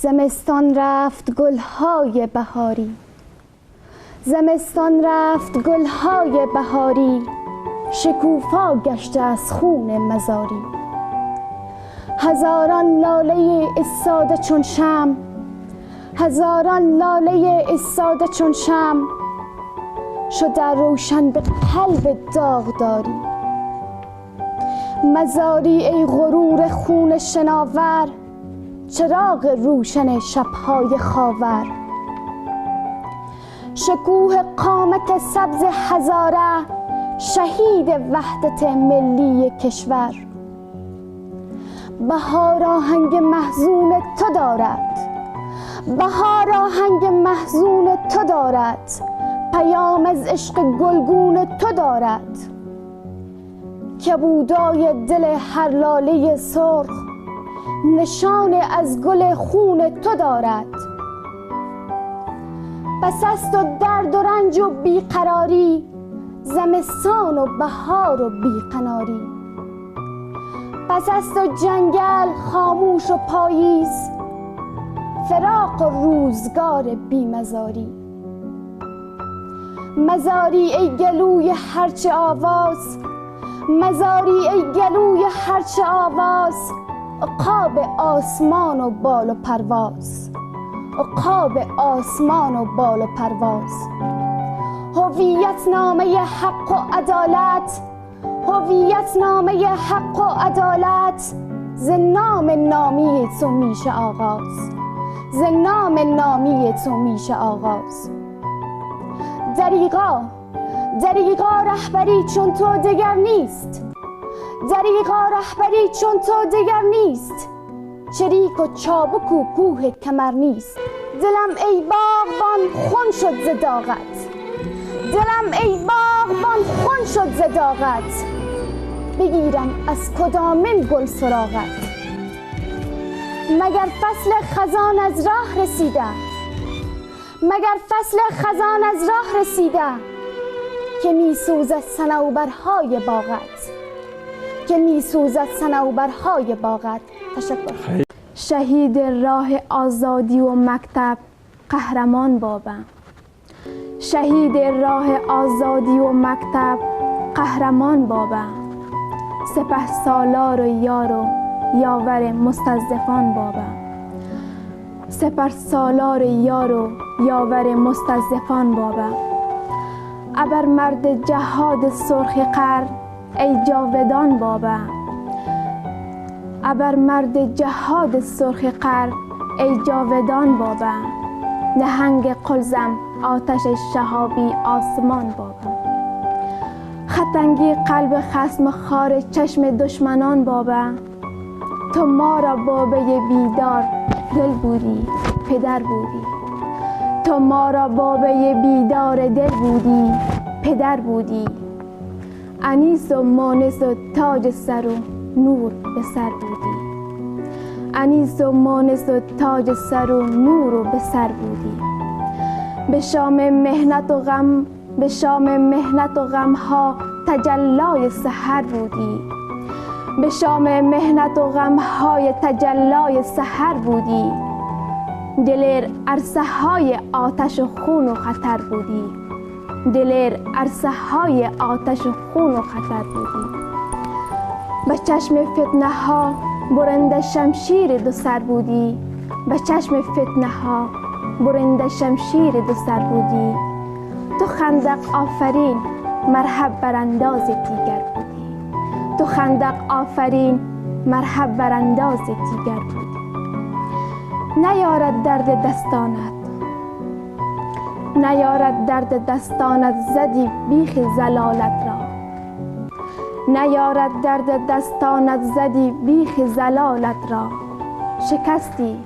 زمستان رفت گلهای بهاری، زمستان رفت گلهای بهاری، شکوفا گشته از خون مزاری. هزاران لاله ایستاده چون شمع، هزاران لاله ایستاده چون شمع، شده روشن به قلب داغداری. مزاری ای غرور خون شناور، چراغ روشن شبهای خاور. شکوه قامت سبز هزاره، شهید وحدت ملی کشور. بهار آهنگ محزون تو دارد، بهار آهنگ محزون تو دارد، پیام از عشق گلگون تو دارد. کبودای دل هر لاله سرخ، نشان از گل خون تو دارد. پس از تو درد و رنج و بیقراری، زمستان و بهار و بیقناری. پس از تو جنگل خاموش و پاییز، فراق و روزگار بیمزاری. مزاری ای گلوی هرچه آواز، مزاری ای گلوی هرچه آواز، عقاب آسمان و بال و پرواز، عقاب آسمان و بال و پرواز. هویت نامه حق و عدالت، هویت نامه حق و عدالت، ز نام نامی تو میشه آغاز، ز نام نامی تو میشه آغاز. دریغا دریغا رهبری چون تو دگر نیست، دریغا رهبری چون تو دگر نیست، چریک و چابک و کوه کمر نیست. دلم ای باغبان خون شد ز داغت، دلم ای باغبان خون شد ز داغت، بگیرم از کدامین گل سراغت. مگر فصل خزان از راه رسیده، مگر فصل خزان از راه رسیده، که می سوزد صنوبرهای باغت، که می سوزد صنوبرهای باغت. تشکر. شهید راه آزادی و مکتب قهرمان بابم، شهید راه آزادی و مکتب قهرمان بابم. سپه سالار و یار و یاور مستضعفان بابم، سپه سالار یار و یاور مستضعفان بابم. ابر مرد جهاد سرخ قرن ای جاودان بابم، ابر مرد جهاد سرخ قرن ای جاودان بابم. نهنگ قلزم آتش شهابی آسمان بابم، خطنگی قلب خصم خار چشم دشمنان بابم. تو ما را بابه بیدار دل بودی پدر بودی، تو ما را بابه بیدار دل بودی پدر بودی. انیس و مانس و تاج سر و نور به سر بودی، انیس و مانس و تاج سر و نور و به سر بودی. به شام مهنت و غم، به شام مهنت و غم ها تجلای سحر بودی، به شام مهنت و غم های تجلای سحر بودی. دلیر عرصه های آتش و خون و خطر بودی، دلیر عرصه های آتش و خون و خطر بودی. به چشم فتنه ها برنده شمشیر دو سر بودی، به چشم فتنه ها برنده شمشیر دو سر بودی. تو خندق آفرین مرحب برانداز دیگر بودی، تو خندق آفرین مرحب برانداز دیگر بودی. نیارد درد دستانت، نیارد درد دستانت زدی بیخ زلالت را، نیارد درد دستانت زدی بیخ زلالت را. شکستی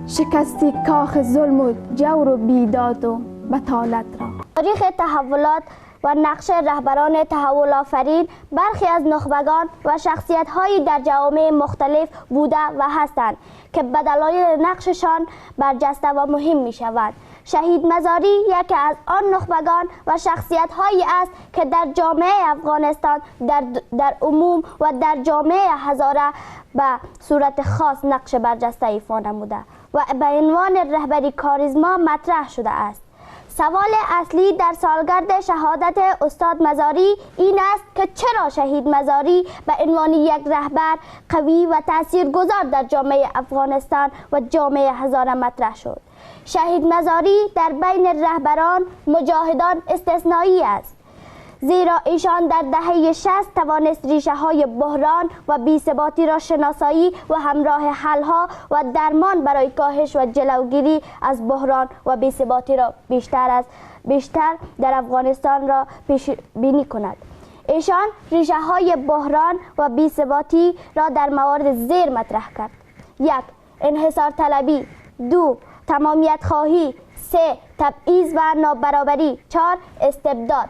شکستی کاخ ظلم و جور و بیداد و بطالت را. تاریخ تحولات و نقش رهبران تحول آفرین برخی از نخبگان و شخصیت‌هایی در جوامع مختلف بوده و هستند که به دلایل نقششان برجسته و مهم می‌شوند. شهید مزاری یکی از آن نخبگان و شخصیت‌هایی است که در جامعه افغانستان در عموم و در جامعه هزاره به صورت خاص نقش برجسته ایفا نموده و به عنوان رهبری کاریزما مطرح شده است. سوال اصلی در سالگرد شهادت استاد مزاری این است که چرا شهید مزاری به عنوان یک رهبر قوی و تاثیرگذار در جامعه افغانستان و جامعه هزاره مطرح شد. شهید مزاری در بین رهبران مجاهدان استثنایی است، زیرا ایشان در دهه 60 توانست ریشه های بحران و بی‌ثباتی را شناسایی و همراه حل‌ها و درمان برای کاهش و جلوگیری از بحران و بی‌ثباتی را بیشتر در افغانستان را پیش بینی کند. ایشان ریشه های بحران و بی‌ثباتی را در موارد زیر مطرح کرد: 1. انحصار طلبی، 2. تمامیت خواهی، 3. تبعیض و نابرابری، 4. استبداد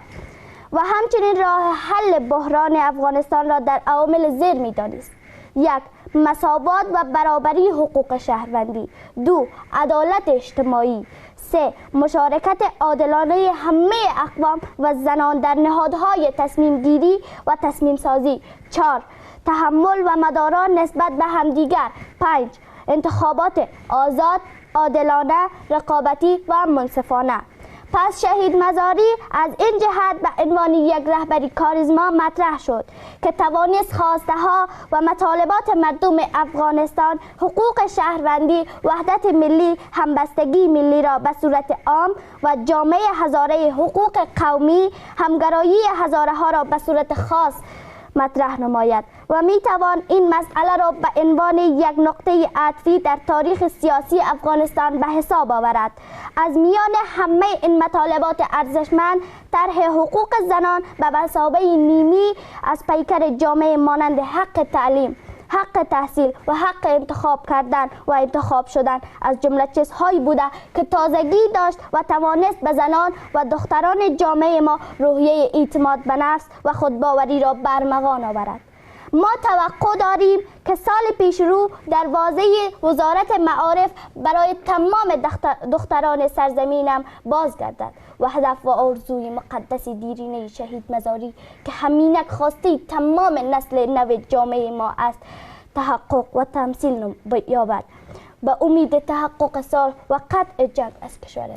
و همچنین راه حل بحران افغانستان را در عوامل زیر می‌دانست: 1. مساوات و برابری حقوق شهروندی، 2. عدالت اجتماعی، 3. مشارکت عادلانه همه اقوام و زنان در نهادهای تصمیم گیری و تصمیم سازی، 4. تحمل و مدارا نسبت به همدیگر، 5. انتخابات آزاد، عادلانه، رقابتی و منصفانه. پس شهید مزاری از این جهت به عنوان یک رهبری کاریزما مطرح شد که توانست خواسته ها و مطالبات مردم افغانستان، حقوق شهروندی، وحدت ملی، همبستگی ملی را به صورت عام و جامعه هزاره حقوق قومی، همگرایی هزاره ها را به صورت خاص مطرح نماید و می توان این مسئله را به عنوان یک نقطه عطفی در تاریخ سیاسی افغانستان به حساب آورد. از میان همه این مطالبات ارزشمند، طرح حقوق زنان به مثابه نیمی از پیکر جامعه مانند حق تعلیم، حق تحصیل و حق انتخاب کردن و انتخاب شدن از جمله چیزهایی بوده که تازگی داشت و توانست به زنان و دختران جامعه ما روحیه اعتماد به نفس و خودباوری را برمغان آورد. ما توقع داریم که سال پیش رو دروازه وزارت معارف برای تمام دختران سرزمینم بازگردد و هدف و آرزوی مقدس دیرینه شهید مزاری که همینک خواسته تمام نسل نو جامعه ما است تحقق و تمثیل یابد، به امید تحقق صلح و قطع جنگ از کشور